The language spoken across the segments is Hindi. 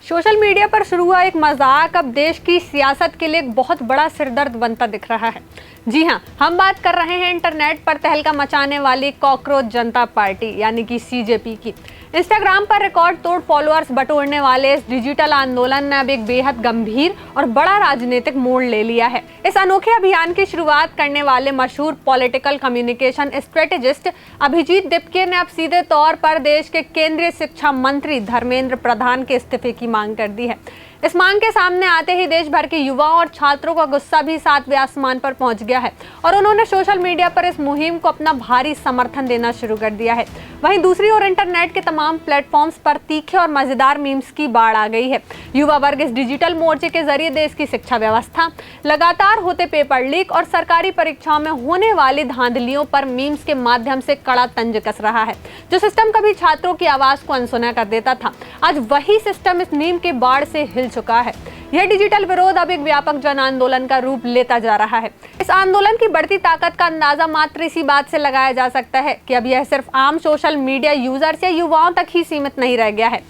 सोशल मीडिया पर शुरू हुआ एक मजाक अब देश की सियासत के लिए एक बहुत बड़ा सिरदर्द बनता दिख रहा है। जी हां, हम बात कर रहे हैं इंटरनेट पर तहलका मचाने वाली कॉकरोच जनता पार्टी यानी कि सीजेपी की। इंस्टाग्राम पर रिकॉर्ड तोड़ फॉलोअर्स बटोरने वाले इस डिजिटल आंदोलन ने अब एक बेहद गंभीर और बड़ा राजनीतिक मोड़ ले लिया है। इस अनोखे अभियान की शुरुआत करने वाले मशहूर political communication strategist Abhijeet Dipke ने अब सीधे तौर पर देश के केंद्रीय शिक्षा मंत्री धर्मेंद्र प्रधान के इस्तीफे की मांग कर दी है। इस मांग के सामने आते ही देश भर के युवाओं और छात्रों का गुस्सा भी सातवें आसमान पर पहुंच गया है और उन्होंने सोशल मीडिया पर इस मुहिम को अपना भारी समर्थन देना शुरू कर दिया है। वहीं दूसरी ओर इंटरनेट के तमाम प्लेटफॉर्म्स पर तीखे और मजेदार मीम्स की बाढ़ आ गई है। युवा वर्ग इस डिजिटल मोर्चे के जरिए देश की शिक्षा व्यवस्था, लगातार होते पेपर लीक और सरकारी परीक्षाओं में होने वाली धांधलियों पर मीम्स के माध्यम से कड़ा तंज कस रहा है। जो सिस्टम कभी छात्रों की आवाज को अनसुना कर देता था, आज वही सिस्टम इस मीम के बाढ़ से हिल चुका है। यह डिजिटल विरोध अब एक व्यापक जन आंदोलन का रूप लेता जा रहा है। इस आंदोलन की बढ़ती ताकत का अंदाजा मात्र इसी बात से लगाया जा सकता है कि अब यह सिर्फ आम सोशल मीडिया यूजर्स या युवाओं तक ही सीमित नहीं रह गया है।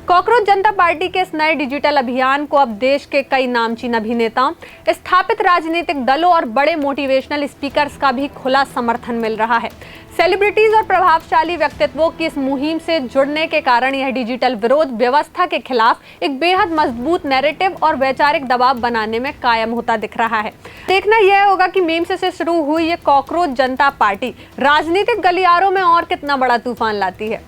कॉकरोच जनता पार्टी के इस नए डिजिटल अभियान को अब देश के कई नामचीन अभिनेताओं, स्थापित राजनीतिक दलों और बड़े मोटिवेशनल स्पीकर्स का भी खुला समर्थन मिल रहा है। सेलिब्रिटीज और प्रभावशाली व्यक्तित्वों की इस मुहिम से जुड़ने के कारण यह डिजिटल विरोध व्यवस्था के खिलाफ एक बेहद मजबूत नैरेटिव और वैचारिक दबाव बनाने में कायम होता दिख रहा है। देखना यह होगा कि मीम्स से शुरू हुई ये कॉकरोच जनता पार्टी राजनीतिक गलियारों में और कितना बड़ा तूफान लाती है।